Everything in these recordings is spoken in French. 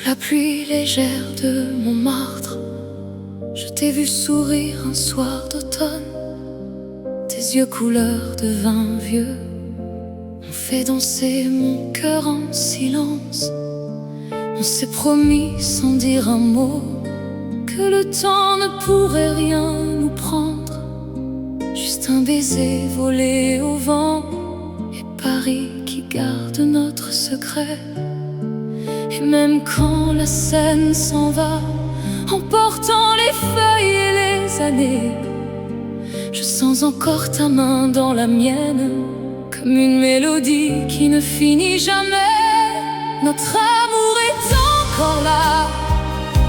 Sous la pluie légère de Montmartre, je t'ai vu sourire un soir d'automne. Tes yeux couleur de vin vieux ont fait danser mon cœur en silence. On s'est promis sans dire un mot que le temps ne pourrait rien nous prendre. Juste un baiser volé au vent et Paris qui garde notre secret. Et même quand la scène s'en va, emportant les feuilles et les années, je sens encore ta main dans la mienne, comme une mélodie qui ne finit jamais. Notre amour est encore là,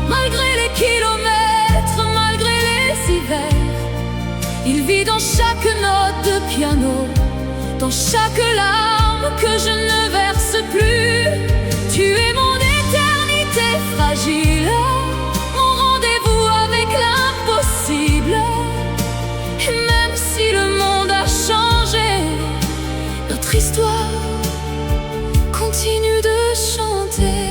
malgré les kilomètres, malgré les hivers. Il vit dans chaque note de piano, dans chaque larme que je ne verse plus. Tu es mon éternité fragile, mon rendez-vous avec l'impossible. Et même si le monde a changé, notre histoire continue de chanter.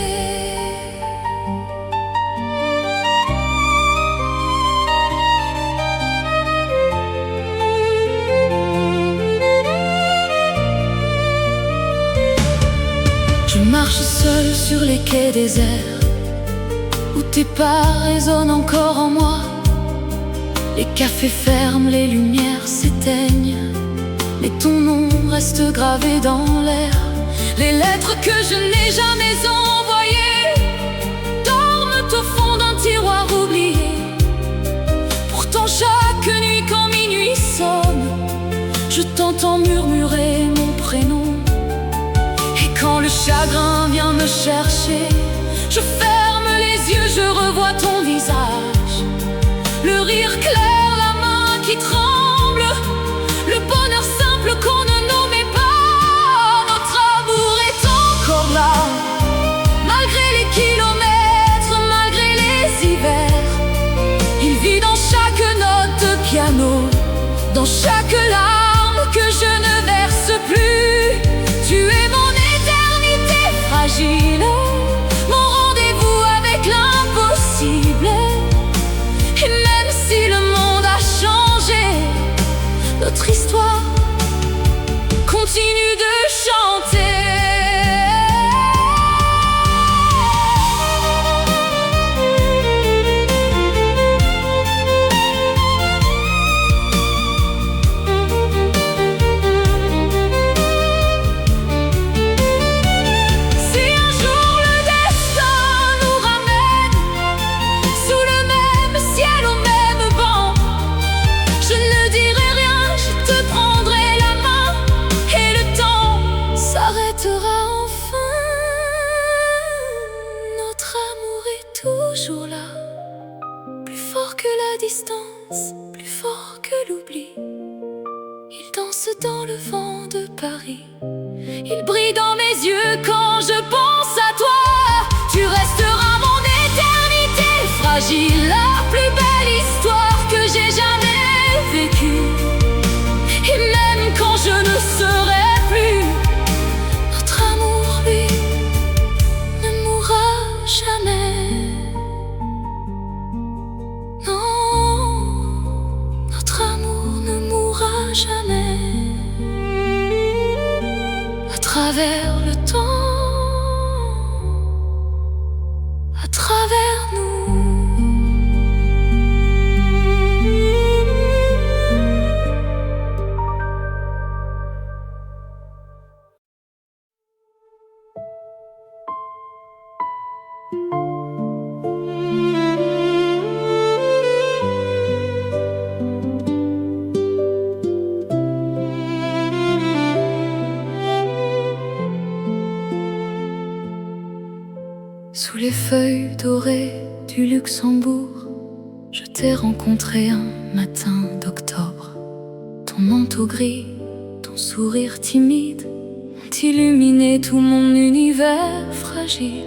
Je marche seul sur les quais déserts, où tes pas résonnent encore en moi. Les cafés ferment, les lumières s'éteignent, mais ton nom reste gravé dans l'air. Les lettres que je n'ai jamais envoyées dorment au fond d'un tiroir oublié. Pourtant chaque nuit quand minuit sonne, je t'entends murmurer mon prénom. Quand le chagrin vient me chercher, je ferme les yeux, je revois ton visage. Le rire clair, la main qui tremble, le bonheur simple qu'on ne nommait pas. Notre amour est encore là, malgré les kilomètres, malgré les hivers. Il vit dans chaque note de piano, dans chaque larme que je ne verse plus. Tu es mon fragile, mon rendez-vous avec l'impossible. Et même si le monde a changé, notre histoire continue de chanter. Toujours là, plus fort que la distance, plus fort que l'oubli. Il danse dans le vent de Paris, il brille dans mes yeux quand je pense à toi. Tu resteras mon éternité fragile, la plus belle histoire que j'ai jamais vécue. Et même quand je ne serai plus, notre amour, lui, ne mourra jamais. Jamais. À travers le temps, à travers nous. Sous les feuilles dorées du Luxembourg, je t'ai rencontré un matin d'octobre. Ton manteau gris, ton sourire timide ont illuminé tout mon univers fragile.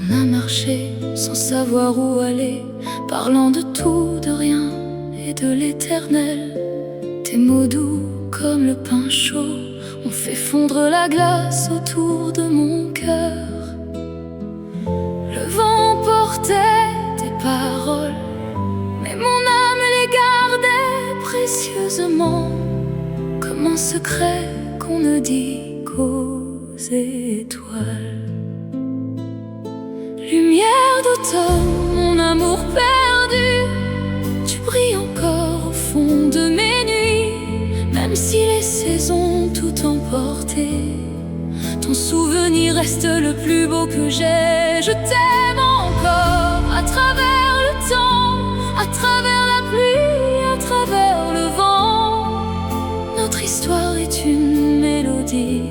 On a marché sans savoir où aller, parlant de tout, de rien et de l'éternel. Tes mots doux comme le pain chaud ont fait fondre la glace autour de mon cœur. Le vent ne dit qu'aux étoiles. Lumière d'automne, mon amour perdu, tu brilles encore au fond de mes nuits. Même si les saisons ont tout emporté, ton souvenir reste le plus beau que j'ai. Je t'aime encore à travers le temps, à travers la pluie, à travers le vent. Notre histoire est une mélodie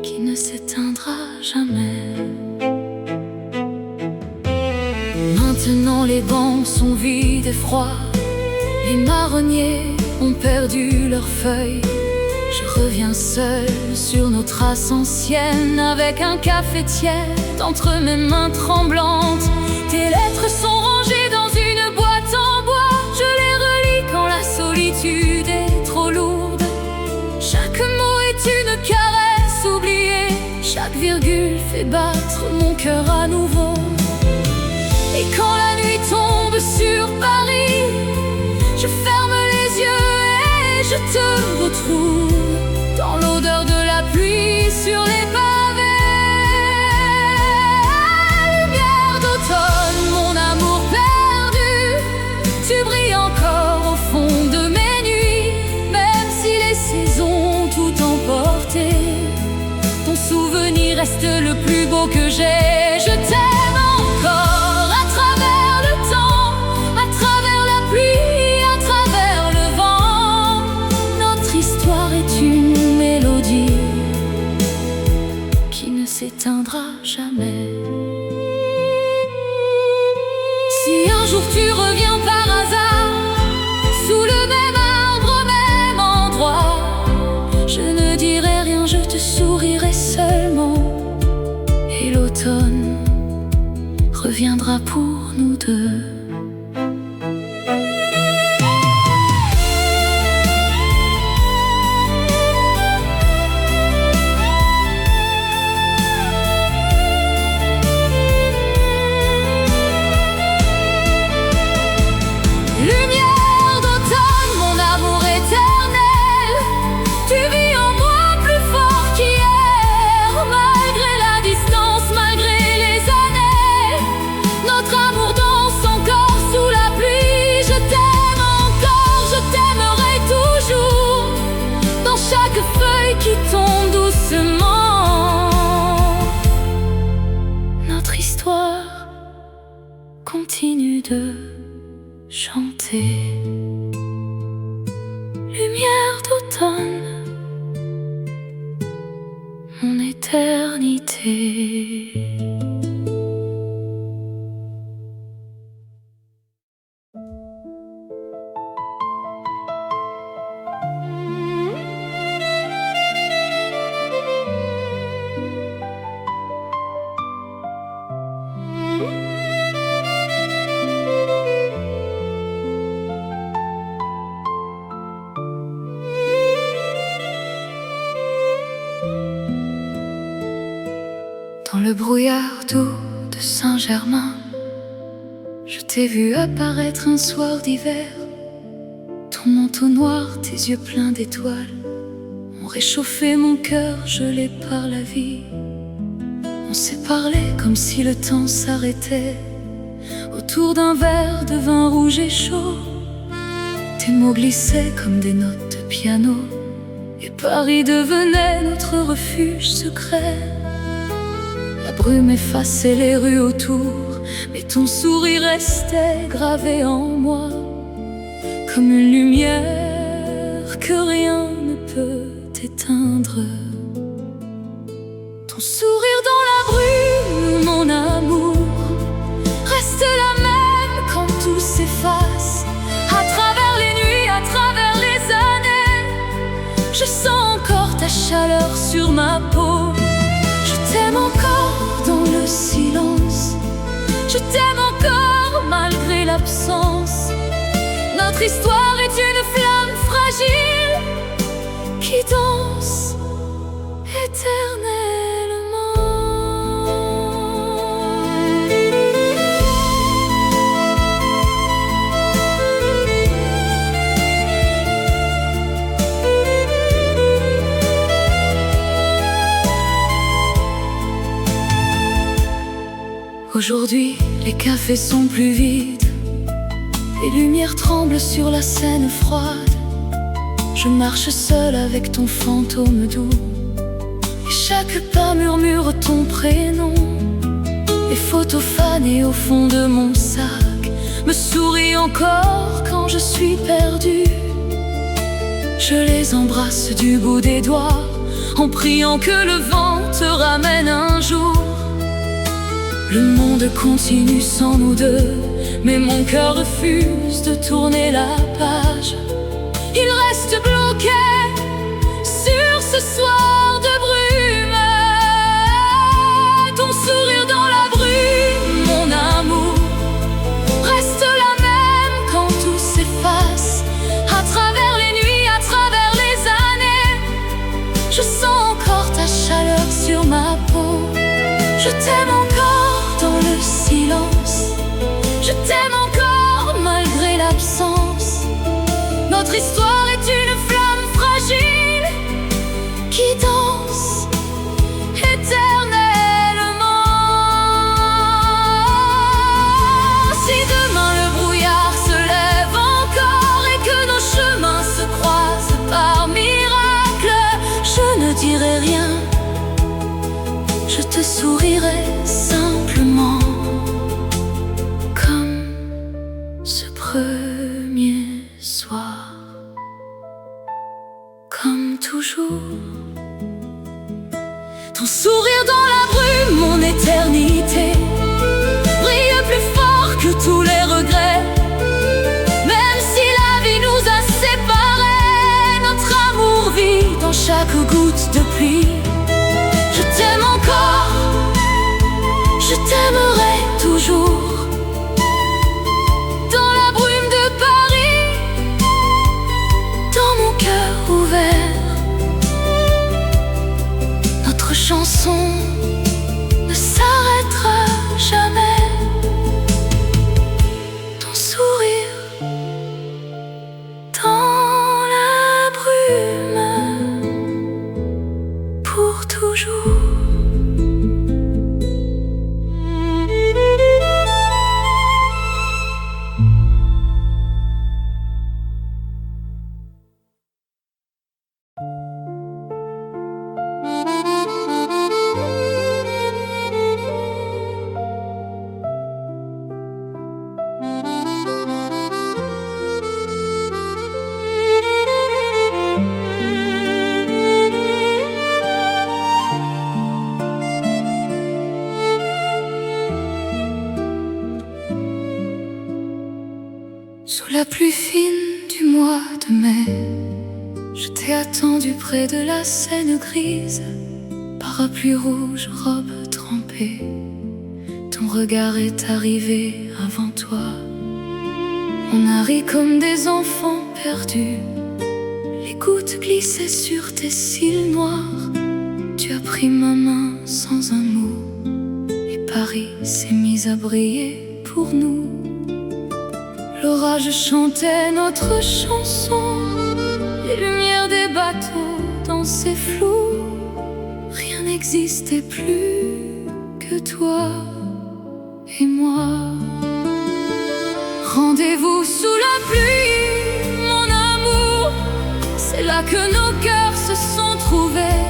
qui ne s'éteindra jamais. Maintenant les bancs sont vides et froids, les marronniers ont perdu leurs feuilles. Je reviens seul sur nos traces anciennes, avec un café tiède entre mes mains tremblantes. Tes lettres sont rangées dans une boîte en bois, je les relis quand la solitude est trop lourde. Chaque mot est une caresse oubliée, chaque virgule fait battre mon cœur à nouveau. Et quand la nuit tombe sur Paris, je ferme les yeux et je te retrouve dans l'odeur de la pluie sur les pavés. Lumière d'automne, mon amour perdu, tu brilles encore au fond de mes nuits. Même si les saisons ont tout emporté, ton souvenir reste le plus beau que j'ai. Je t'aime encore à travers le temps, à travers la pluie, à travers le vent. Notre histoire est une mélodie qui ne s'éteindra jamais. Si un jour tu reviens par hasard, sous le même arbre, au même endroit, je ne dirai rien, je te sourirai seulement. Et l'automne reviendra pour nous deux. Lumière d'automne, mon amour éternel, tu vis en moi plus fort qu'hier. Malgré la distance, malgré les années, notre amour danse encore sous la pluie. Je t'aime encore, je t'aimerai toujours, dans chaque feuille qui tombe doucement. Notre histoire continue de chanter. Lumière d'automne, mon éternité. Dans le brouillard doux de Saint-Germain, je t'ai vu apparaître un soir d'hiver. Ton manteau noir, tes yeux pleins d'étoiles ont réchauffé mon cœur gelé par la vie. On s'est parlé comme si le temps s'arrêtait autour d'un verre de vin rouge et chaud. Tes mots glissaient comme des notes de piano, et Paris devenait notre refuge secret. La brume effaçait les rues autour, mais ton sourire restait gravé en moi, comme une lumière que rien ne peut éteindre. Ton sourire dans la brume, mon amour, reste la même quand tout s'efface. À travers les nuits, à travers les années, je sens encore ta chaleur sur ma peau. Je t'aime encore dans le silence, je t'aime encore malgré l'absence. Notre histoire est une flamme fragile qui danse éternellement. Aujourd'hui, les cafés sont plus vides, les lumières tremblent sur la scène froide. Je marche seule avec ton fantôme doux, et chaque pas murmure ton prénom. Les photos fanées au fond de mon sac me sourient encore quand je suis perdue. Je les embrasse du bout des doigts, en priant que le vent te ramène un jour. Le monde continue sans nous deux, mais mon cœur refuse de tourner la page. Il reste bloqué sur ce soir de brume. Ton sourire dans la brume, mon amour, reste la même quand tout s'efface. À travers les nuits, à travers les années, je sens encore ta chaleur sur ma peau. Je t'aime encore dans le silence, je t'aime encore malgré l'absence. Notre histoire est une flamme fragile qui danse éternellement. Si demain le brouillard se lève encore et que nos chemins se croisent par miracle, je ne dirai rien, je te sourirai simplement, comme ce premier soir, comme toujours. Ton sourire dans la brume, mon éternité, brille plus fort que tous les regrets. Même si la vie nous a séparés, notre amour vit dans chaque goutte de pluie. Je t'aime encore, je t'aimerai toujours. Dans la brume de Paris, dans mon cœur ouvert, notre chanson ne s'arrêtera jamais. Ton sourire dans la brume, pour toujours. Sous la pluie fine du mois de mai, je t'ai attendu près de la Seine grise. Parapluie rouge, robe trempée, ton regard est arrivé avant toi. On a ri comme des enfants perdus, les gouttes glissaient sur tes cils noirs. Tu as pris ma main sans un mot, et Paris s'est mis à briller pour nous. L'orage chantait notre chanson, les lumières des bateaux dansaient flous. Rien n'existait plus que toi et moi. Rendez-vous sous la pluie, mon amour, c'est là que nos cœurs se sont trouvés.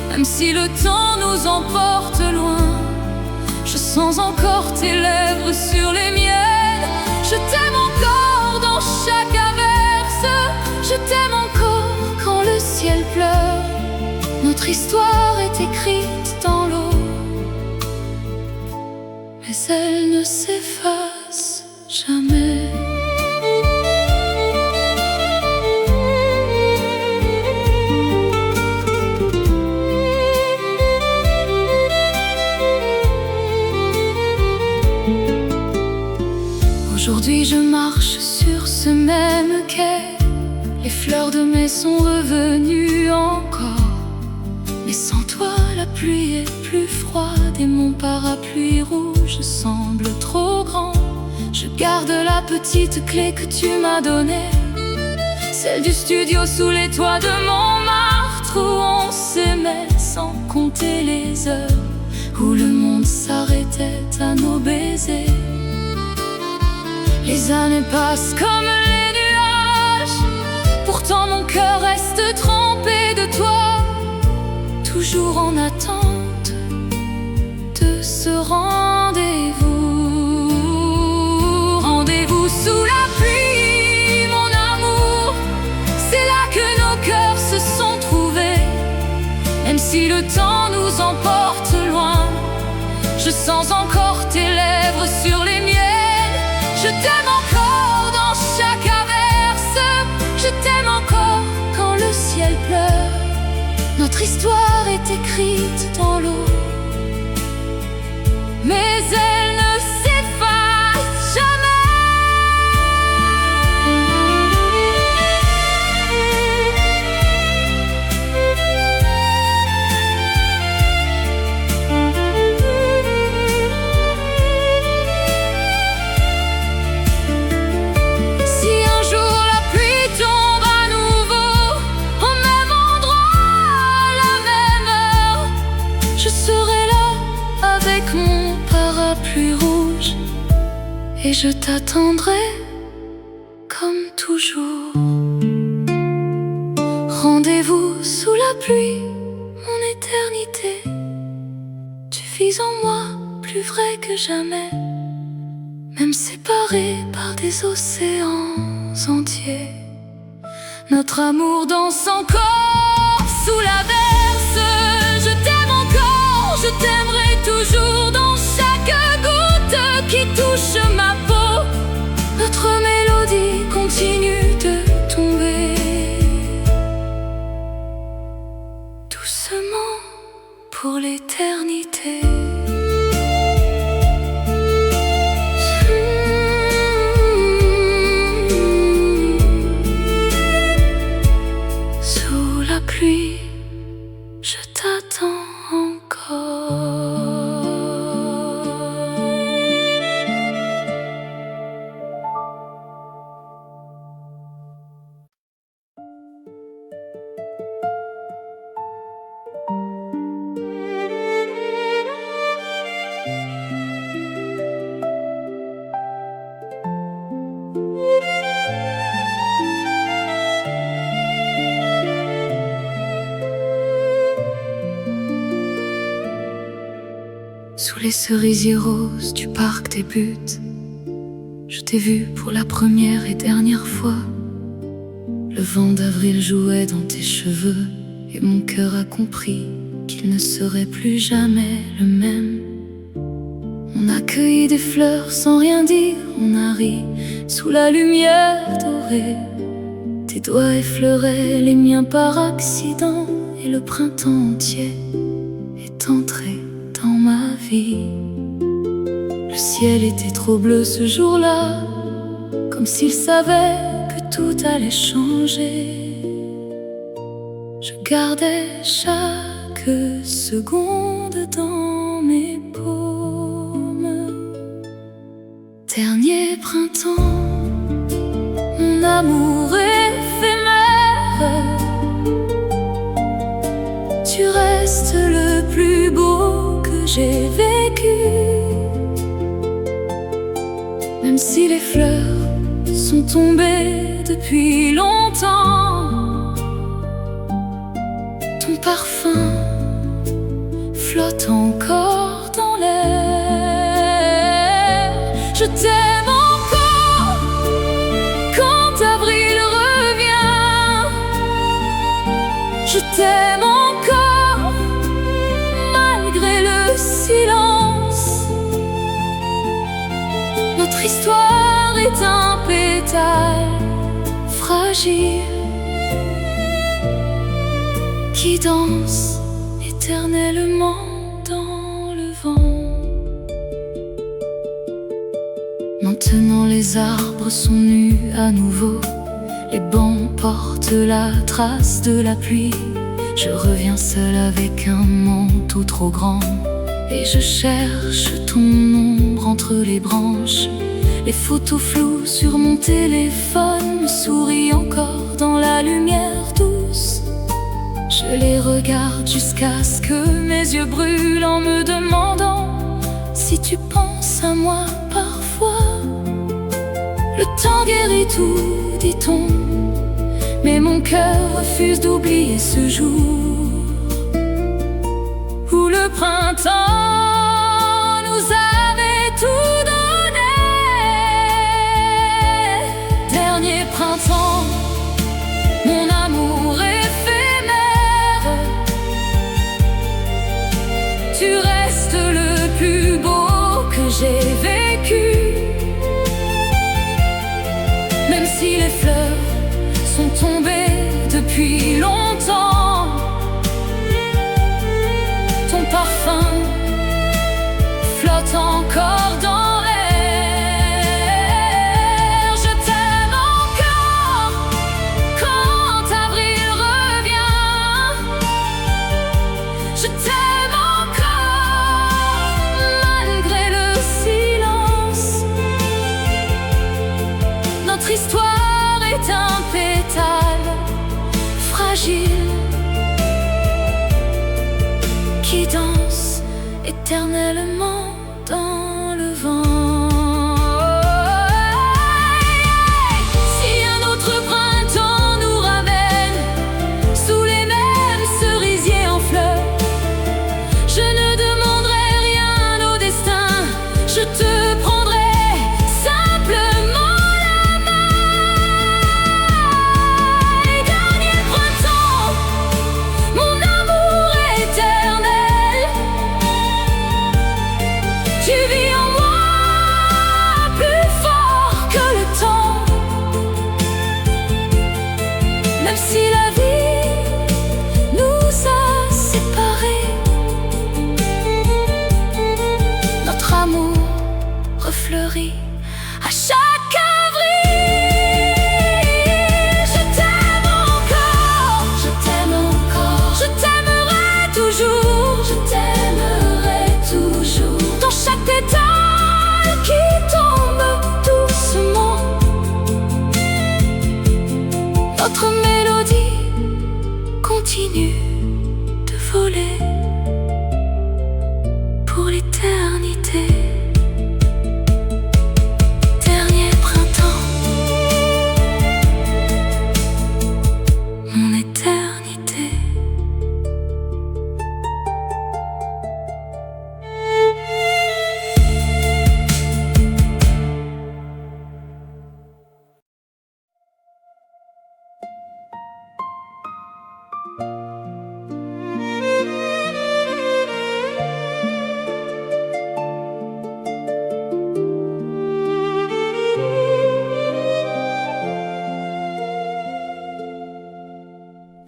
Même si le temps nous emporte loin, je sens encore tes lèvres sur les miennes. Je t'aime encore dans chaque averse, je t'aime encore quand le ciel pleure. Notre histoire est écrite dans l'eau, mais elle ne s'efface jamais. Aujourd'hui je marche sur ce même quai, les fleurs de mai sont revenues encore. Mais sans toi la pluie est plus froide et mon parapluie rouge semble trop grand. Je garde la petite clé que tu m'as donnée, celle du studio sous les toits de Montmartre, où on s'aimait sans compter les heures, où le monde s'arrêtait à nos baisers. Les années passent comme les nuages, pourtant mon cœur reste trempé de toi, toujours en attente de ce rendez-vous. Rendez-vous sous la pluie, mon amour, c'est là que nos cœurs se sont trouvés. Même si le temps nous emporte loin, je sens encore tes lèvres sur les miennes. Je t'aime encore dans chaque averse, je t'aime encore quand le ciel pleure. Notre histoire est écrite dans l'eau, mais elle ne s'efface jamais. Si un jour la pluie tombe à nouveau, au même endroit, à la même heure, je serai là avec mon parapluie rouge et je t'attendrai comme toujours. Rendez-vous sous la pluie, mon éternité. Tu vis en moi plus vrai que jamais, même séparés par des océans entiers. Notre amour danse encore sous l'averse. Je t'aime encore, je t'aimerai toujours dans chaque goutte qui touche ma peau. Notre mélodie continue de tomber doucement pour l'éternité. Sous la pluie, je t'attends encore. Sous les cerisiers roses du parc des buttes, je t'ai vu pour la première et dernière fois. Le vent d'avril jouait dans tes cheveux et mon cœur a compris qu'il ne serait plus jamais le même. On a cueilli des fleurs sans rien dire, on a ri sous la lumière dorée. Tes doigts effleuraient les miens par accident et le printemps entier est entré dans ma vie. Le ciel était trop bleu ce jour-là, comme s'il savait que tout allait changer. Je gardais chaque seconde dans mes paumes. Dernier printemps, mon amour éphémère, tu restes le plus beau que j'ai vécu. Même si les fleurs sont tombées depuis longtemps, ton parfum flotte encore dans l'air. Je t'aime encore quand avril revient. Je t'aime encore malgré le silence. Notre histoire est un pétale fragile qui danse éternellement dans le vent. Maintenant les arbres sont nus à nouveau, les bancs portent la trace de la pluie. Je reviens seul avec un manteau trop grand et je cherche ton ombre entre les branches. Les photos floues sur mon téléphone me sourient encore dans la lumière douce. Je les regarde jusqu'à ce que mes yeux brûlent en me demandant si tu penses à moi parfois. Le temps guérit tout, dit-on, mais mon cœur refuse d'oublier ce jour où le printemps nous avait tout donné. Dernier printemps, mon amour éphémère, tu restes le plus beau que j'ai vécu. Même si les fleurs sont tombées depuis longtemps, ton parfum flotte encore dans l'air. Je t'aime encore quand avril revient. Je t'aime encore malgré le silence. Notre histoire est un pétale fragile qui danse éternellement dans le vent. Si un autre printemps nous ramène sous les mêmes cerisiers en fleurs, je ne demanderai rien au destin, je te prendrai simplement la main. Et dernier printemps, mon amour éternel, tu vis en moi plus fort que le temps. Même si la vie nous a séparés, notre amour refleurit à chaque avril. Je t'aime encore, je t'aime encore, je t'aimerai toujours, je t'aimerai toujours. Dans chaque pétale qui tombe doucement, notre mélodie continue de voler pour l'éternité. Dernier printemps, mon éternité.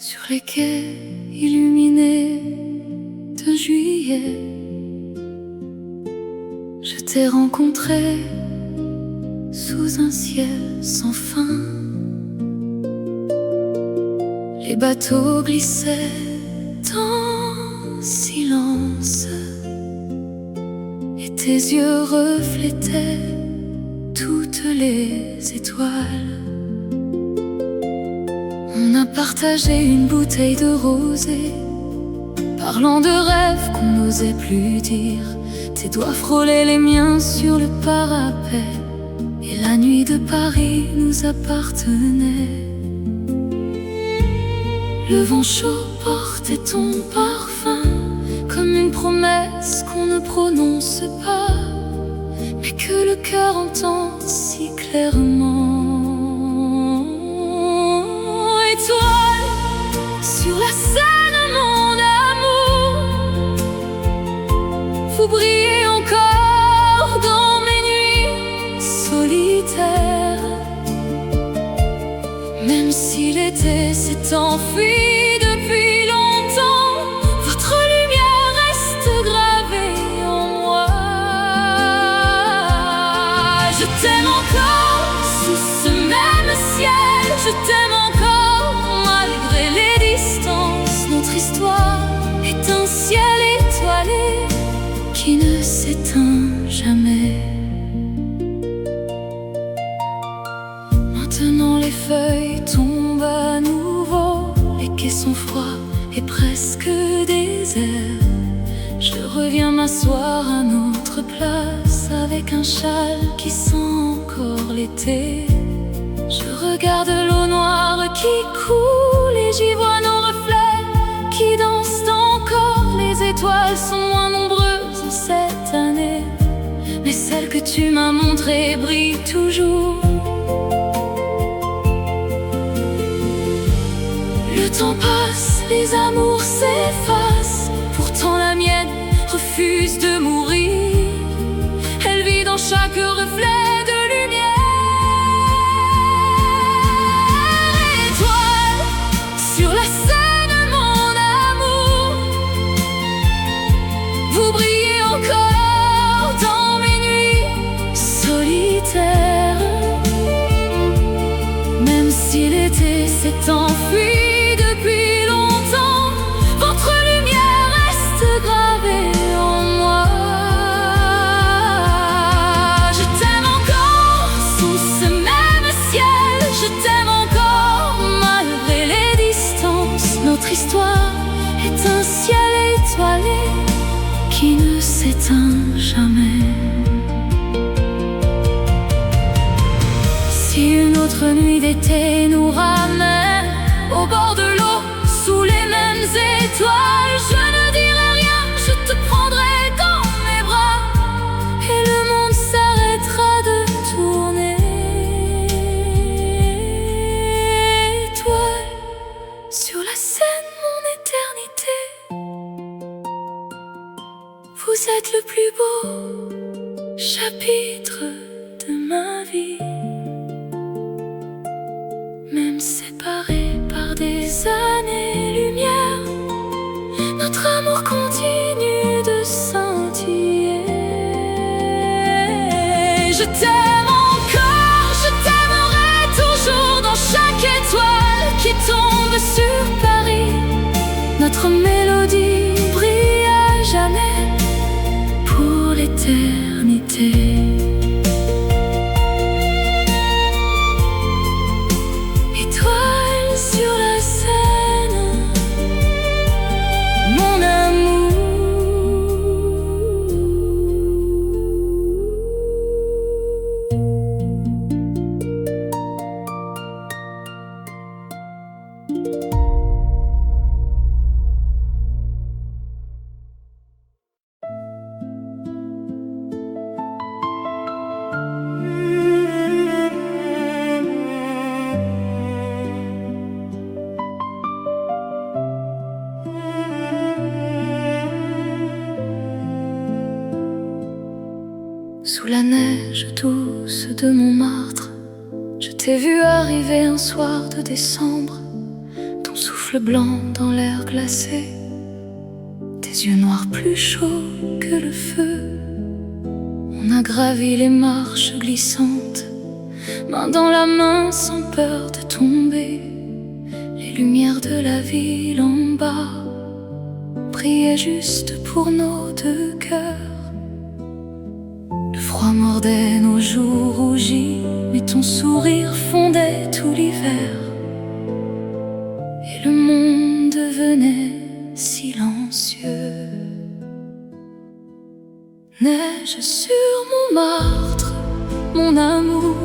Sur les quais illuminés de juillet, je t'ai rencontré sous un ciel sans fin. Les bateaux glissaient en silence et tes yeux reflétaient toutes les étoiles. On a partagé une bouteille de rosée, parlant de rêves qu'on n'osait plus dire. Tes doigts frôlaient les miens sur le parapet, et la nuit de Paris nous appartenait. Le vent chaud portait ton parfum, comme une promesse qu'on ne prononce pas, mais que le cœur entend si clairement. Étoile sur la scène, mon amour, vous brillez encore dans mes nuits solitaires. Même si l'été s'est enfui depuis longtemps, votre lumière reste gravée en moi. Je t'aime encore sous ce même ciel, je t'aime encore malgré les distances. Notre histoire est un ciel étoilé qui ne s'éteint jamais. Maintenant les feuilles tombent à nouveau, les quais sont froids et presque déserts. Je reviens m'asseoir à notre place, avec un châle qui sent encore l'été. Je regarde l'eau noire qui coule et j'y vois nos reflets qui dansent encore. Les étoiles sont moins nombreuses cette année, mais celle que tu m'as montrée brille toujours. Le temps passe, les amours s'effacent, pourtant la mienne refuse de mourir. Elle vit dans chaque reflet de lumière. Étoile sur la scène, mon amour, vous brillez encore dans mes nuits solitaires. Même si l'été s'est enfui depuis longtemps, votre lumière reste gravée en moi. Je t'aime encore sous ce même ciel, je t'aime encore malgré les distances. Notre histoire est un ciel étoilé qui ne s'éteint jamais. Si une autre nuit d'été nous ramène au bord de l'eau, sous les mêmes étoiles, je ne dirai rien, je te prendrai dans mes bras et le monde s'arrêtera de tourner. Étoile sur la scène, mon éternité, vous êtes le plus beau chapitre de ma vie. Même séparés par des années-lumière, notre amour continue de scintiller. Je t'aime encore, je t'aimerai toujours dans chaque étoile qui tombe sur Paris. Notre mélodie brille à jamais pour l'éternité. Sur la scène, mon amour. Sous la neige douce de Montmartre, je t'ai vu arriver un soir de décembre, ton souffle blanc dans l'air glacé, tes yeux noirs plus chauds que le feu. On a gravi les marches glissantes, main dans la main sans peur de tomber. Les lumières de la ville en bas brillaient juste pour nos deux cœurs. Le froid mordait nos joues rougies, mais ton sourire fondait tout l'hiver. Et le monde devenait silencieux. Neige sur Montmartre, mon amour,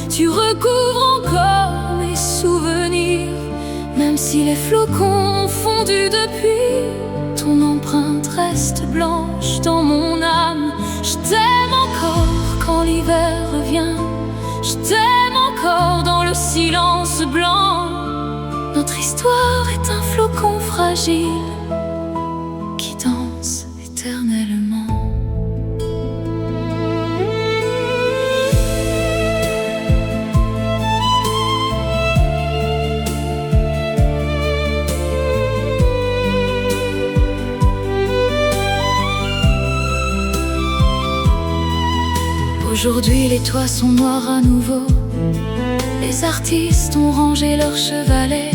tu recouvres encore mes souvenirs. Même si les flocons ont fondu depuis, ton empreinte reste blanche dans mon âme. Je t'aime encore quand l'hiver revient, je t'aime encore dans le silence blanc. Notre histoire est un flocon fragile qui danse éternellement. Aujourd'hui les toits sont noirs à nouveau, les artistes ont rangé leurs chevalets.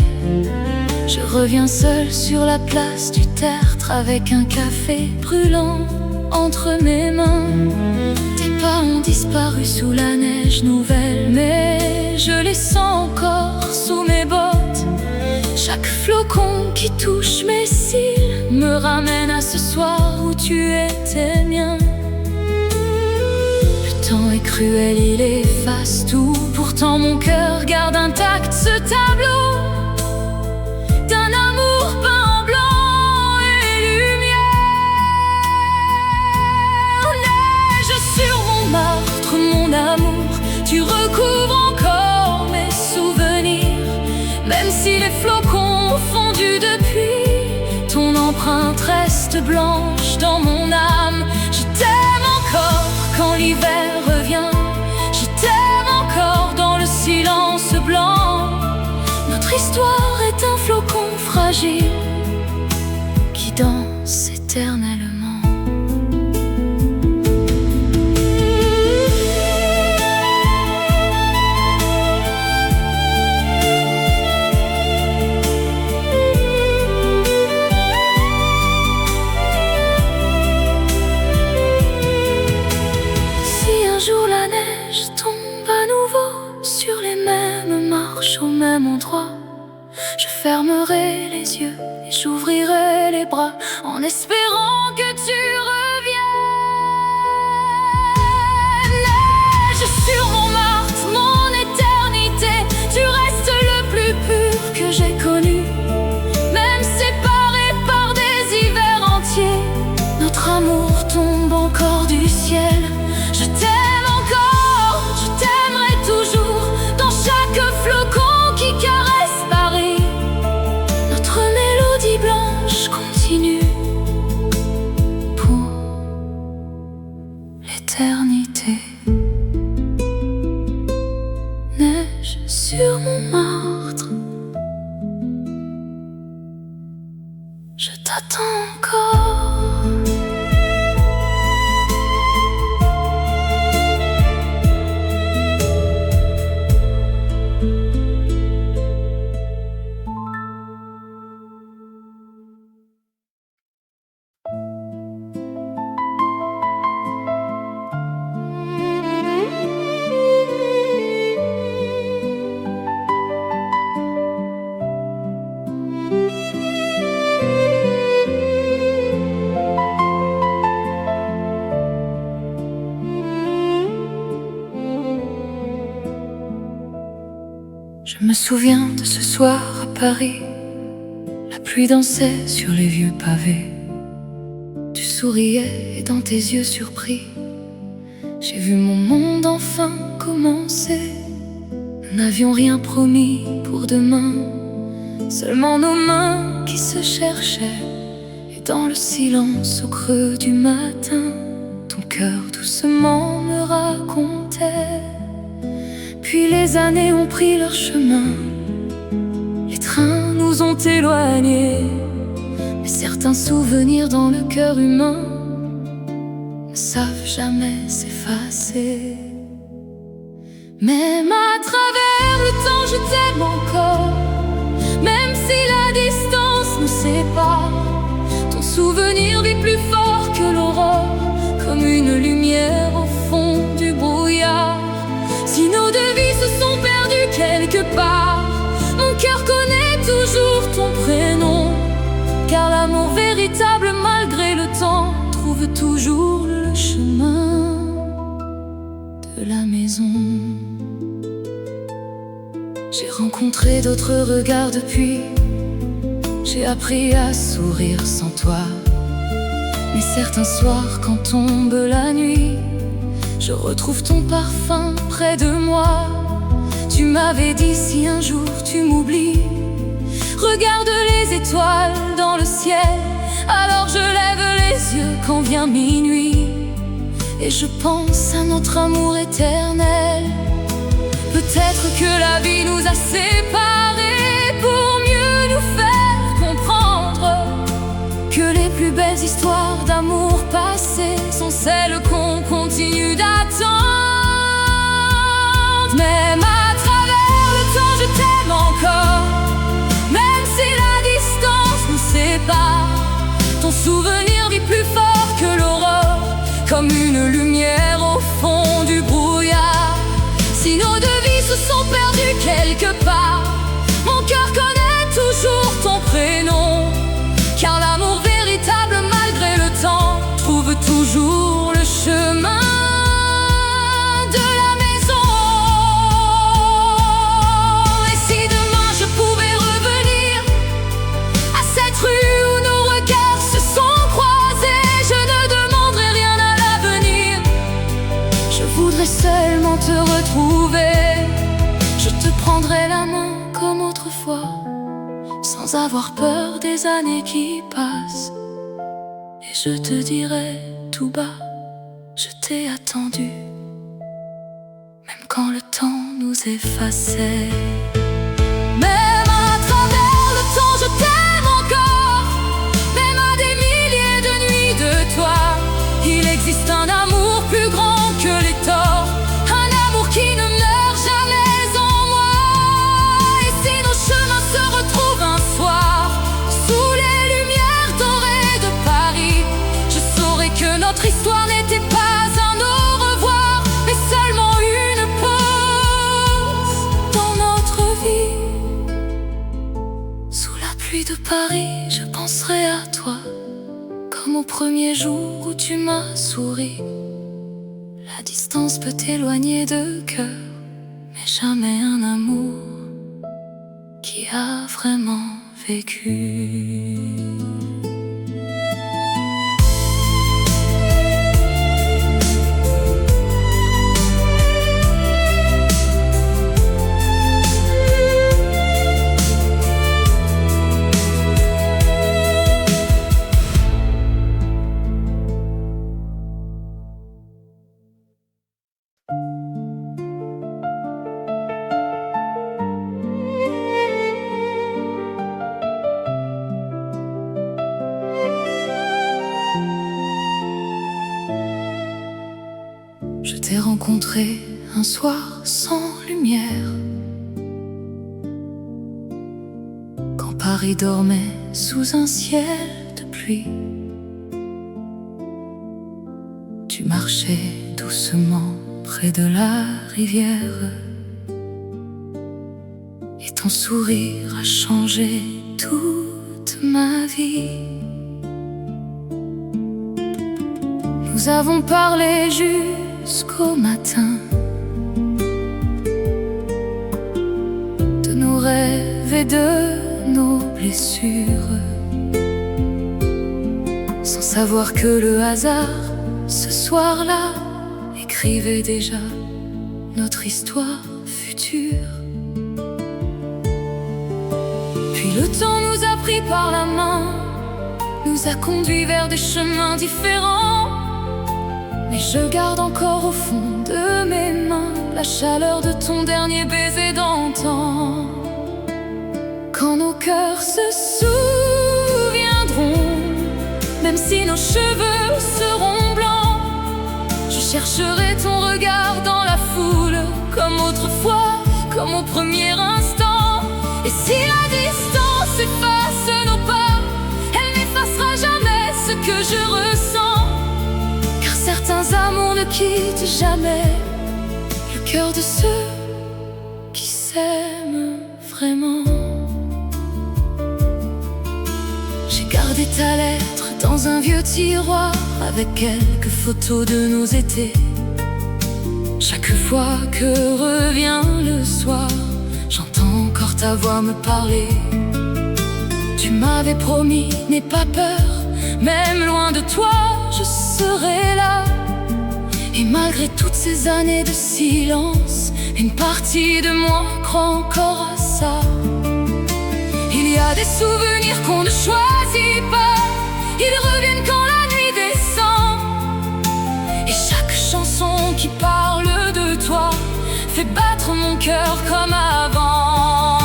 Je reviens seul sur la place du tertre, avec un café brûlant entre mes mains. Tes pas ont disparu sous la neige nouvelle, mais je les sens encore sous mes bottes. Chaque flocon qui touche mes cils me ramène à ce soir où tu étais mien. Le temps est cruel, il efface tout. Pourtant mon cœur garde intact ce tableau d'un amour peint en blanc et lumière. Neige sur Montmartre, mon amour, tu recouvres encore mes souvenirs. Même si les flocons ont fondu depuis, ton empreinte reste blanche dans mon âme. Je t'aime encore quand l'hiver revient, je t'aime encore dans le silence blanc. Notre histoire est un flocon fragile qui danse éternellement. Au même endroit, je fermerai les yeux et j'ouvrirai les bras en espérant que tu reviennes. Neige sur Montmartre, mon éternité, tu restes le plus pur que j'ai connu. Même séparés par des hivers entiers, notre amour tombe encore du ciel. Je t'aime encore, je t'aimerai toujours dans chaque flocon qui caresse Paris. Notre mélodie blanche continue pour l'éternité. Neige sur Montmartre, je t'attends encore. Je me souviens de ce soir à Paris, la pluie dansait sur les vieux pavés. Tu souriais et dans tes yeux surpris, j'ai vu mon monde enfin commencer. Nous n'avions rien promis pour demain, seulement nos mains qui se cherchaient. Et dans le silence au creux du matin, ton cœur doucement me racontait. Puis les années ont pris leur chemin, les trains nous ont éloignés, mais certains souvenirs dans le cœur humain ne savent jamais s'effacer. Même à travers le temps je t'aime encore, même si la distance nous sépare. Ton souvenir vit plus fort que l'aurore, comme une lumière au fond du brouillard. Si nos deux vies se sont perdues quelque part, mon cœur connaît toujours ton prénom. Car l'amour véritable, malgré le temps, trouve toujours le chemin de la maison. J'ai rencontré d'autres regards depuis, j'ai appris à sourire sans toi. Mais certains soirs, quand tombe la nuit, je retrouve ton parfum près de moi. Tu m'avais dit si un jour tu m'oublies, regarde les étoiles dans le ciel. Alors je lève les yeux quand vient minuit, et je pense à notre amour éternel. Peut-être que la vie nous a séparés pour mieux nous faire comprendre que les plus belles histoires d'amour passé sont celles qu'on continue d'attendre. Même à travers le temps je t'aime encore, même si la distance nous sépare. Ton souvenir vit plus fort que l'aurore, comme une lumière au fond du brouillard. Si nos deux vies se sont perdues quelque part, mon cœur connaît toujours ton prénom. Car l'amour véritable, retrouve toujours le chemin de la maison. Et si demain je pouvais revenir à cette rue où nos regards se sont croisés, je ne demanderais rien à l'avenir. Je voudrais seulement te retrouver. Je te prendrai la main comme autrefois, sans avoir peur des années qui passent. Et je te dirai tout bas, je t'ai attendu, même quand le temps nous effaçait. Même à travers le temps, je t'aime encore. Même à des milliers de nuits de toi, il existe un amour plus grand que les torts, un amour qui ne meurt jamais en moi. Et si nos chemins se retrouvent un soir sous les lumières dorées de Paris, je saurai que notre histoire n'était pas un au revoir, mais seulement une pause dans notre vie. Sous la pluie de Paris, je penserai à toi, comme au premier jour où tu m'as souri. La distance peut t'éloigner de cœur, mais jamais un amour qui a vraiment vécu. Je t'ai rencontré un soir sans lumière, quand Paris dormait sous un ciel de pluie. Tu marchais doucement près de la rivière, et ton sourire a changé toute ma vie. Nous avons parlé jusqu'au matin de nos rêves et de nos blessures, sans savoir que le hasard, ce soir-là, écrivait déjà notre histoire future. Puis le temps nous a pris par la main, nous a conduits vers des chemins différents. Mais je garde encore au fond de mes mains la chaleur de ton dernier baiser d'antan. Quand nos cœurs se souviendront, même si nos cheveux seront blancs, je chercherai ton regard dans la foule, comme autrefois, comme au premier instant. Et si la distance efface nos pas, elle n'effacera jamais ce que je ressens. Certains amours ne quittent jamais le cœur de ceux qui s'aiment vraiment. J'ai gardé ta lettre dans un vieux tiroir, avec quelques photos de nos étés. Chaque fois que revient le soir, j'entends encore ta voix me parler. Tu m'avais promis, n'aie pas peur, même loin de toi, je serai là. Et malgré toutes ces années de silence, une partie de moi croit encore à ça. Il y a des souvenirs qu'on ne choisit pas, ils reviennent quand la nuit descend. Et chaque chanson qui parle de toi fait battre mon cœur comme avant.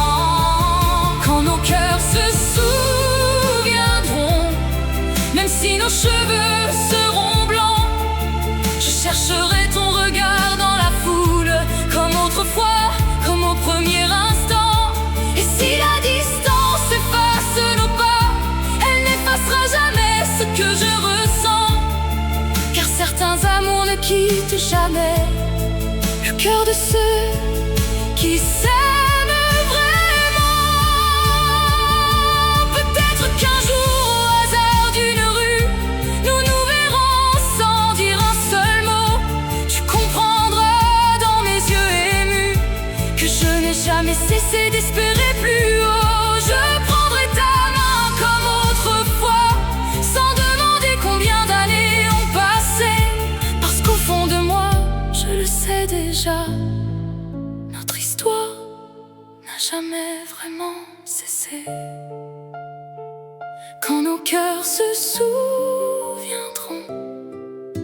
Quand nos cœurs se souviendront, même si nos cheveux seront blancs, je chercherai ton regard dans la foule, comme autrefois, comme au premier instant. Et si la distance efface nos pas, elle n'effacera jamais ce que je ressens. Car certains amours ne quittent jamais le cœur de ceux qui s'aiment vraiment. Peut-être qu'un jour, au hasard d'une rue, nous nous verrons jamais vraiment cessé. Quand nos cœurs se souviendront,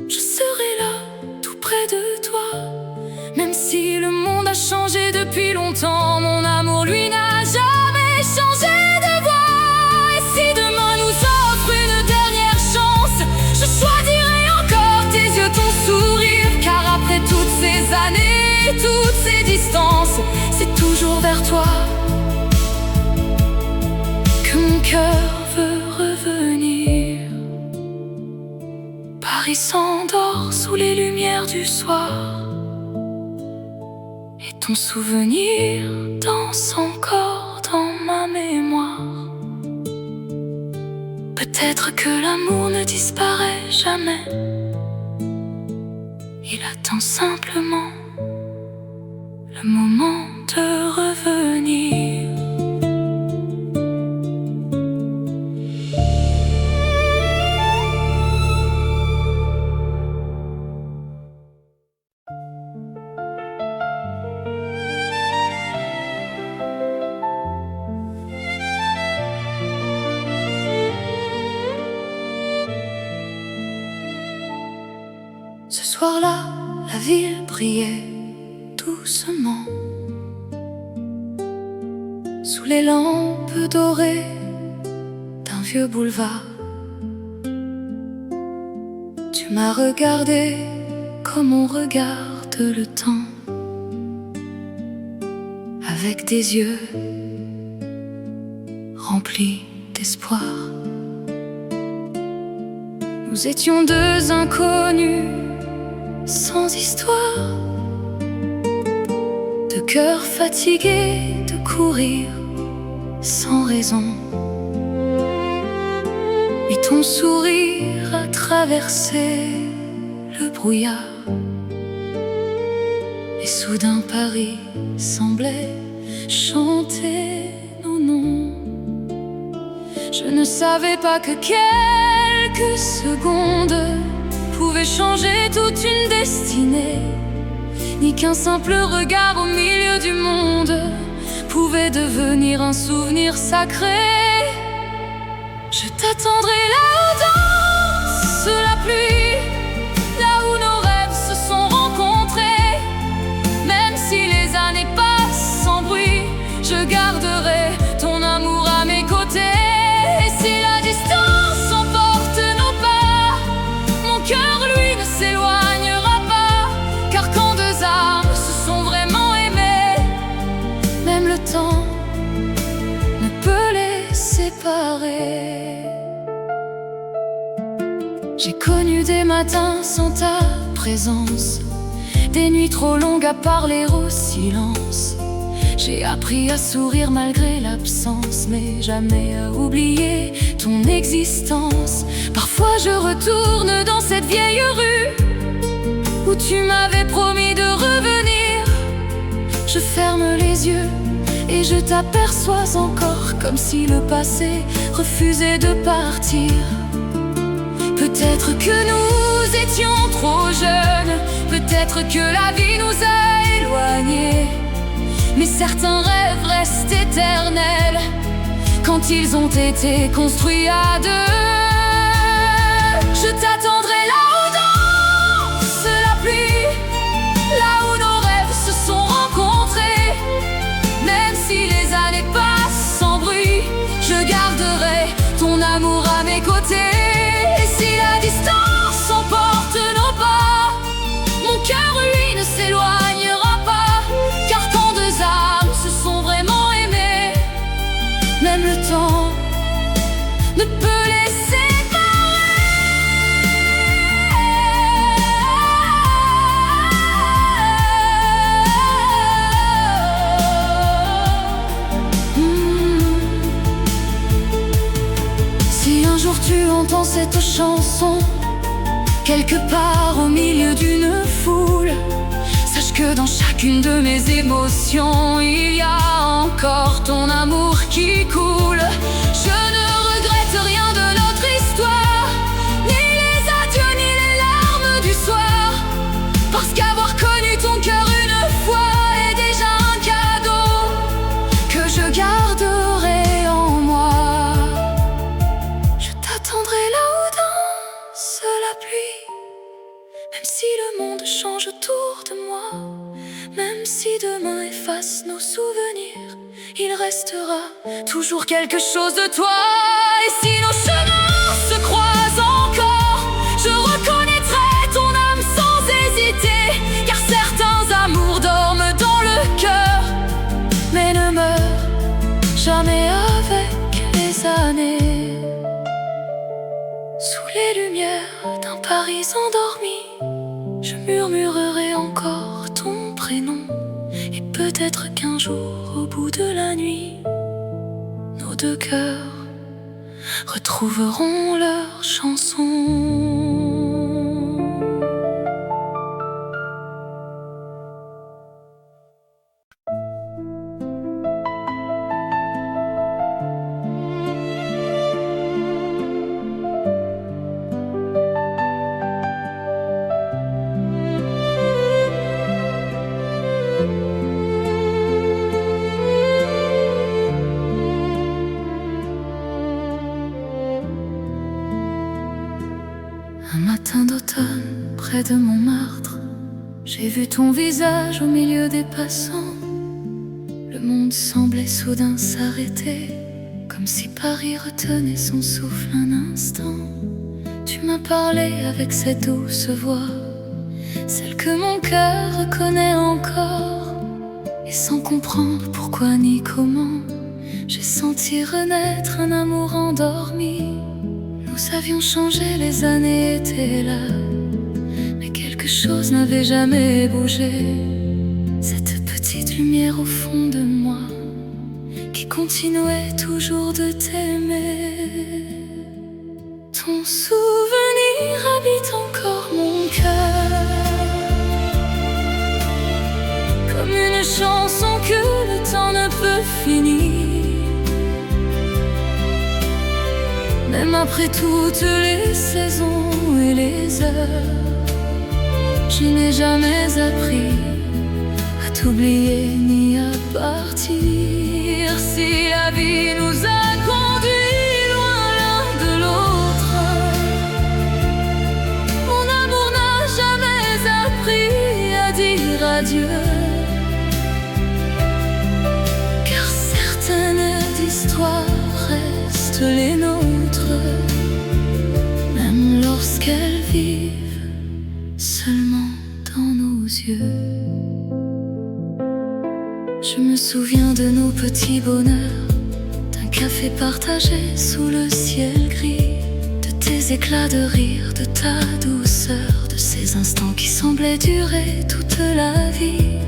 je serai là, tout près de toi. Même si le monde a changé depuis longtemps, mon amour, lui, n'a jamais changé de voix. Et si demain nous offre une dernière chance, je choisirai encore tes yeux, ton sourire. Car après toutes ces années, toutes ces distances, c'est toujours vers toi que mon cœur veut revenir. Paris s'endort sous les lumières du soir, et ton souvenir danse encore dans ma mémoire. Peut-être que l'amour ne disparaît jamais, il attend simplement le moment de revenir. Ce soir-là, la ville brillait doucement sous les lampes dorées d'un vieux boulevard. Tu m'as regardé comme on regarde le temps, avec des yeux remplis d'espoir. Nous étions deux inconnus sans histoire, de cœurs fatigués de courir sans raison. Et ton sourire a traversé le brouillard, et soudain Paris semblait chanter nos noms. Je ne savais pas que quelques secondes pouvaient changer toute une destinée, ni qu'un simple regard au milieu du monde pouvait devenir un souvenir sacré. Je t'attendrai là-haut dans la pluie, là où nos rêves se sont rencontrés. Même si les années passent sans bruit, je garderai ton amour à mes côtés. Et si la distance emporte nos pas, mon cœur, lui, ne s'éloignera pas. Car quand deux âmes se sont vraiment aimées, même le temps ne peut les séparer. J'ai connu des matins sans ta présence, des nuits trop longues à parler au silence. J'ai appris à sourire malgré l'absence, mais jamais à oublier ton existence. Parfois je retourne dans cette vieille rue où tu m'avais promis de revenir. Je ferme les yeux et je t'aperçois encore, comme si le passé refusait de partir. Peut-être que nous étions trop jeunes, peut-être que la vie nous a éloignés, mais certains rêves restent éternels quand ils ont été construits à deux. Je t'attendrai là-haut dans la pluie, là où nos rêves se sont rencontrés. Même si les années passent sans bruit, je garderai ton amour à mes côtés. Et si la distance emporte nos pas, mon cœur, lui, ne s'éloignera pas. Car quand deux âmes se sont vraiment aimées, même le temps ne peut les séparer. Si un jour tu entends cette chanson quelque part au milieu d'une foule, sache que dans chacune de mes émotions, il y a encore ton amour qui coule. Je ne regrette rien de notre histoire, ni les adieux, ni les larmes du soir, parce qu'avoir connu ton cœur une fois est déjà un cadeau Même si le monde change autour de moi, même si demain efface nos souvenirs, il restera toujours quelque chose de toi. Et si nos chemins se croisent encore, je reconnaîtrai ton âme sans hésiter, car certains amours dorment dans le cœur, mais ne meurent jamais avec les années. Sous les lumières d'un Paris endormi, je murmurerai encore ton prénom. Et peut-être qu'un jour, au bout de la nuit, nos deux cœurs retrouveront leur chanson. Un matin d'automne, près de Montmartre, j'ai vu ton visage au milieu des passants. Le monde semblait soudain s'arrêter, comme si Paris retenait son souffle un instant. Tu m'as parlé avec cette douce voix, celle que mon cœur reconnaît encore. Et sans comprendre pourquoi ni comment, j'ai senti renaître un amour endormi. Nous avions changé, les années étaient là, mais quelque chose n'avait jamais bougé. Cette petite lumière au fond de moi, qui continuait toujours de t'aimer. Ton souvenir habite encore mon cœur, comme une chanson que le temps ne peut finir. Même après toutes les saisons et les heures, je n'ai jamais appris à t'oublier ni à partir. Si la vie nous a conduits loin l'un de l'autre, mon amour n'a jamais appris à dire adieu. Car certaines histoires restent les nôtres, même lorsqu'elles vivent seulement dans nos yeux. Je me souviens de nos petits bonheurs, d'un café partagé sous le ciel gris, de tes éclats de rire, de ta douceur, de ces instants qui semblaient durer toute la vie.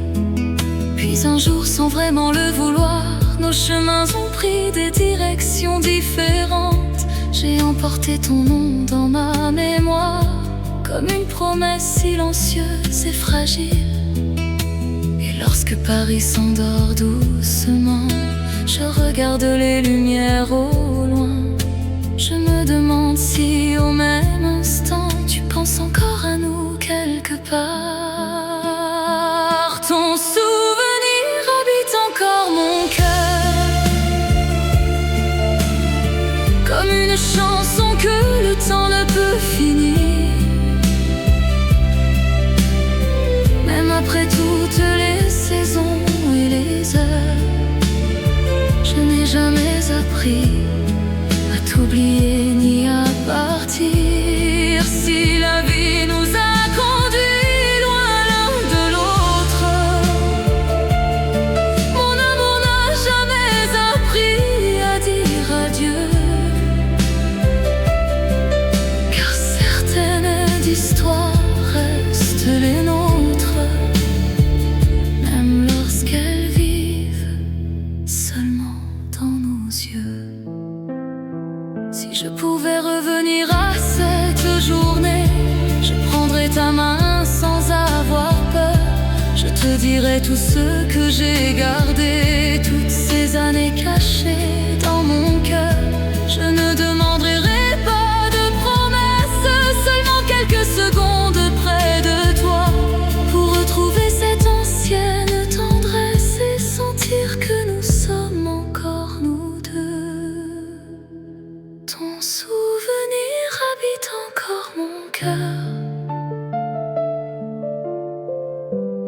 Puis un jour, sans vraiment le vouloir, nos chemins ont pris des directions différentes. J'ai emporté ton nom dans ma mémoire, comme une promesse silencieuse et fragile. Et lorsque Paris s'endort doucement, je regarde les lumières au loin. Je me demande si au même instant tu penses encore à nous quelque part. Ton souvenir habite encore mon cœur, comme une chanson que le temps ne peut finir. Même après toutes les saisons et les heures, je n'ai jamais appris à t'oublier ni à partir. Si la vie nous a conduits loin l'un de l'autre, mon amour n'a jamais appris à dire adieu. Car certaines histoires restent les nôtres, même lorsqu'elles vivent seulement dans nos yeux. Si je pouvais revenir à cette journée, je prendrais ta main sans avoir peur. Je te dirais tout ce que j'ai gardé, toutes ces années cachées dans mon cœur. Je ne demanderai pas de promesses, seulement quelques secondes près de toi, pour retrouver cette ancienne tendresse et sentir que nous sommes encore nous deux. Ton souvenir habite encore mon cœur,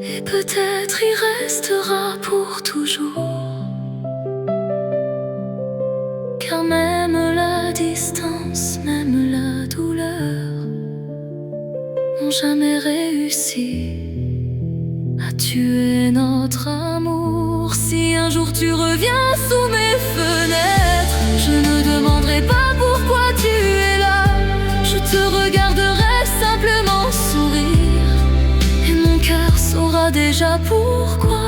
et peut-être y restera pour toujours. Car même la distance, même la douleur n'ont jamais réussi à tuer notre amour. Si un jour tu reviens sous mes fenêtres, je ne demanderai pas pourquoi tu es là. Je te regarderai simplement sourire, et mon cœur saura déjà pourquoi.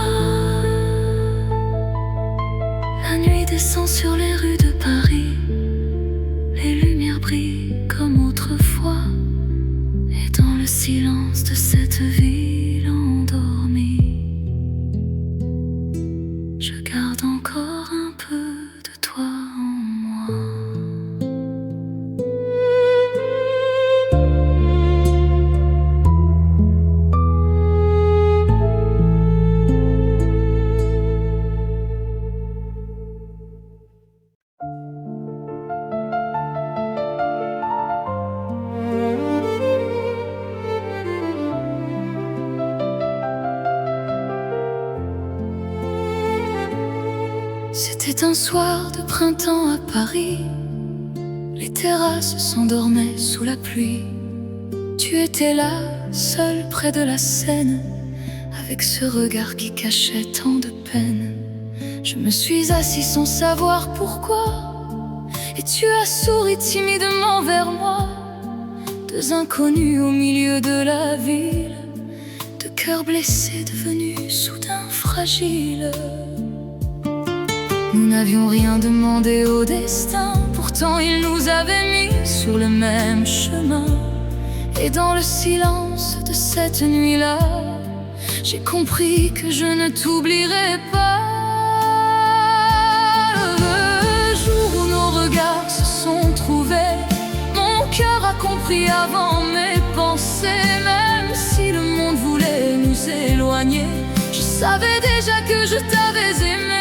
La nuit descend sur les rues de Paris, les lumières brillent comme autrefois, et dans le silence de cette ville endormie, je garde encore un peu de toi en moi. C'était un soir de printemps à Paris. Les terrasses s'endormaient sous la pluie. Tu étais là, seul près de la Seine, avec ce regard qui cachait tant de peine. Je me suis assis sans savoir pourquoi, et tu as souri timidement vers moi. Deux inconnus au milieu de la ville, deux cœurs blessés devenus soudain fragiles. Nous n'avions rien demandé au destin, pourtant il nous avait mis sur le même chemin. Et dans le silence de cette nuit-là, j'ai compris que je ne t'oublierai pas. Le jour où nos regards se sont trouvés, mon cœur a compris avant mes pensées. Même si le monde voulait nous éloigner, je savais déjà que je t'avais aimé.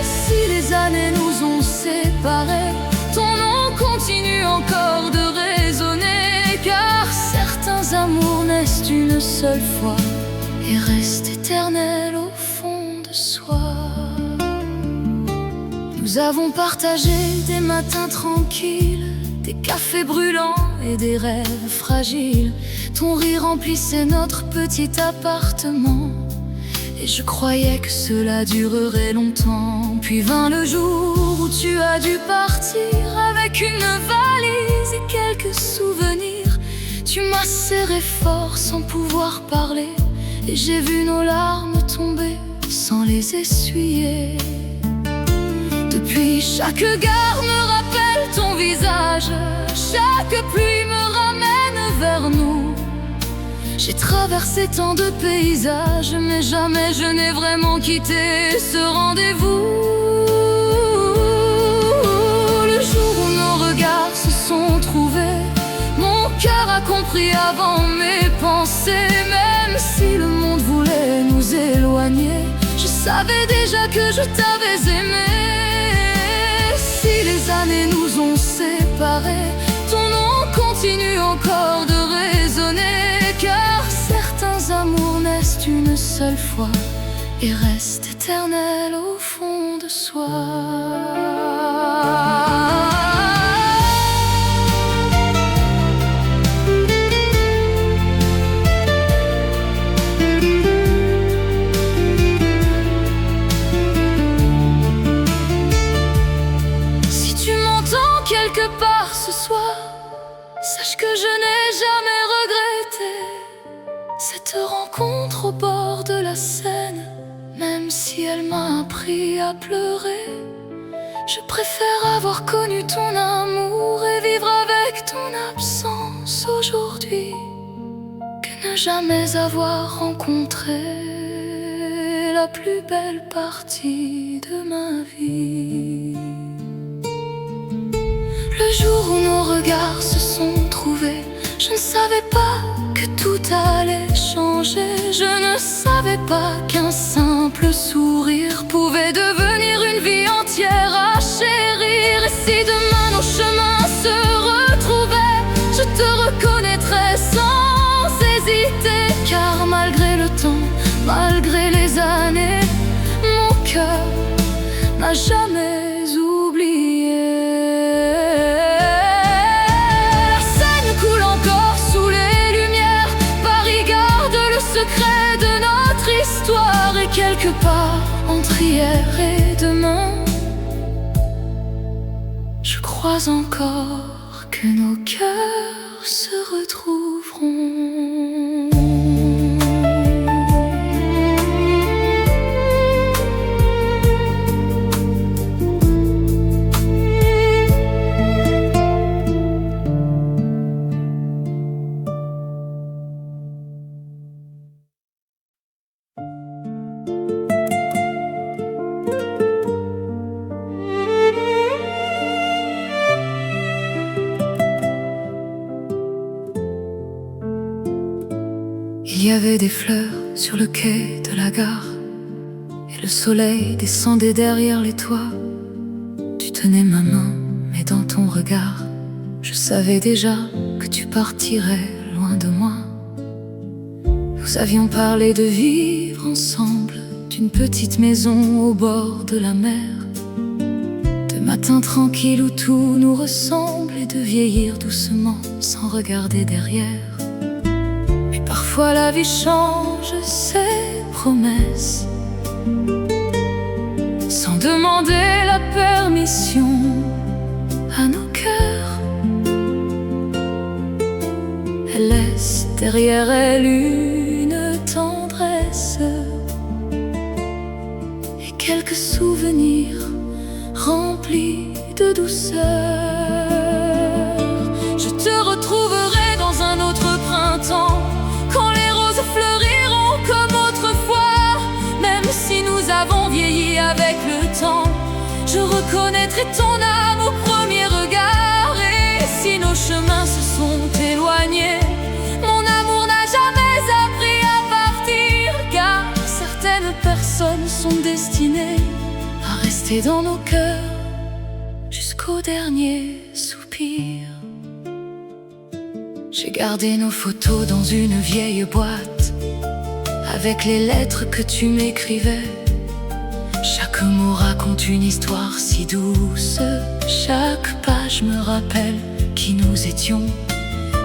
Si les années nous ont séparés, ton nom continue encore de résonner. Car certains amours naissent une seule fois et restent éternels au fond de soi. Nous avons partagé des matins tranquilles, des cafés brûlants et des rêves fragiles. Ton rire remplissait notre petit appartement, et je croyais que cela durerait longtemps. Puis vint le jour où tu as dû partir, avec une valise et quelques souvenirs. Tu m'as serré fort sans pouvoir parler, et j'ai vu nos larmes tomber sans les essuyer. Depuis, chaque gare me rappelle ton visage, chaque pluie me ramène vers nous. J'ai traversé tant de paysages, mais jamais je n'ai vraiment quitté ce rendez-vous. Le jour où nos regards se sont trouvés, mon cœur a compris avant mes pensées. Même si le monde voulait nous éloigner, je savais déjà que je t'avais aimé. Si les années nous ont séparés, ton nom continue encore de résonner. Car certains amours naissent une seule fois et restent éternels au fond de soi. Si tu m'entends quelque part ce soir, sache que je n'ai jamais regretté cette rencontre au bord de la Seine. Même si elle m'a appris à pleurer, je préfère avoir connu ton amour et vivre avec ton absence aujourd'hui, que ne jamais avoir rencontré la plus belle partie de ma vie. Le jour où nos regards se sont trouvés, je ne savais pas que tout allait changer. Je ne savais pas qu'un simple sourire pouvait devenir une vie entière à chérir. Et si demain nos chemins se retrouvaient, je te reconnaîtrais sans hésiter. Car malgré le quelques pas entre hier et demain. Je crois encore que nos cœurs se retrouveront. Il y avait des fleurs sur le quai de la gare, et le soleil descendait derrière les toits. Tu tenais ma main, mais dans ton regard, je savais déjà que tu partirais loin de moi. Nous avions parlé de vivre ensemble, d'une petite maison au bord de la mer, de matins tranquilles où tout nous ressemble, et de vieillir doucement sans regarder derrière. Parfois la vie change ses promesses sans demander la permission à nos cœurs. Elle laisse derrière elle une tendresse et quelques souvenirs remplis de douceur. Je te retrouverai dans un autre printemps, fleuriront comme autrefois. Même si nous avons vieilli avec le temps, je reconnaîtrai ton âme au premier regard. Et si nos chemins se sont éloignés, mon amour n'a jamais appris à partir, car certaines personnes sont destinées à rester dans nos cœurs jusqu'au dernier soupir. J'ai gardé nos photos dans une vieille boîte, avec les lettres que tu m'écrivais. Chaque mot raconte une histoire si douce, chaque page me rappelle qui nous étions.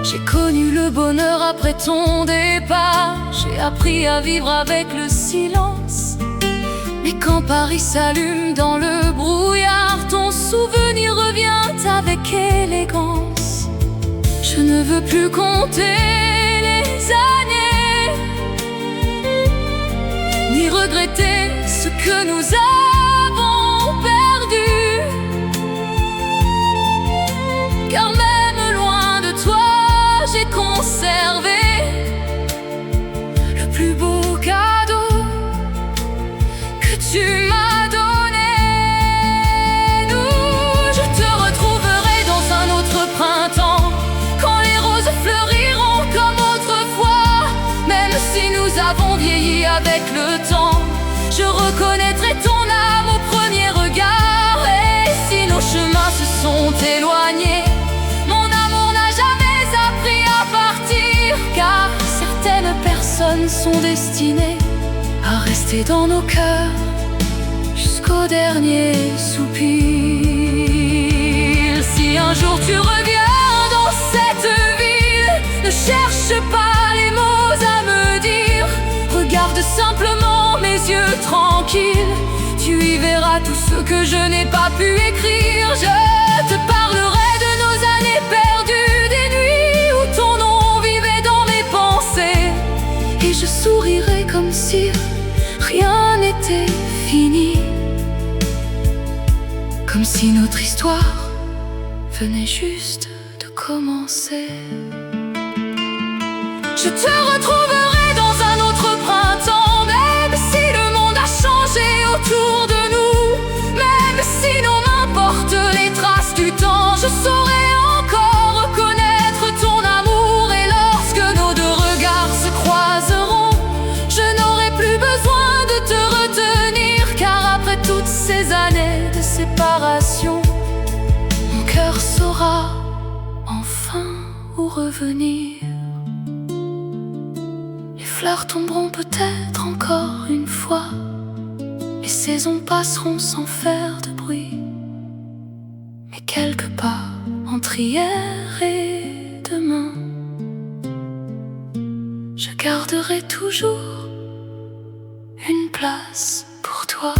J'ai connu le bonheur après ton départ, j'ai appris à vivre avec le silence. Mais quand Paris s'allume dans le brouillard, ton souvenir revient avec élégance. Je ne veux plus compter les années, ni regretter ce que nous avons perdu, car même loin de toi, j'ai conservé le plus beau cadeau que tu m'as donné. Nous, je te retrouverai dans un autre printemps, fleuriront comme autrefois. Même si nous avons vieilli avec le temps, je reconnaîtrai ton âme au premier regard. Et si nos chemins se sont éloignés, mon amour n'a jamais appris à partir, car certaines personnes sont destinées à rester dans nos cœurs jusqu'au dernier soupir. Si un jour tu reviens dans cette ville, ne cherche pas les mots à me dire, regarde simplement mes yeux tranquilles, tu y verras tout ce que je n'ai pas pu écrire. Je te parlerai de nos années perdues, des nuits où ton nom vivait dans mes pensées, et je sourirai comme si rien n'était fini, comme si notre histoire venait juste de commencer. Je te retrouverai dans un autre printemps, même si le monde a changé autour de nous, même si nos mains portent les traces du temps, je saurai encore reconnaître ton amour. Et lorsque nos deux regards se croiseront, je n'aurai plus besoin de te retenir, car après toutes ces années de séparation, mon cœur saura enfin où revenir. Les fleurs tomberont peut-être encore une fois, les saisons passeront sans faire de bruit, mais quelque part entre hier et demain, je garderai toujours une place pour toi.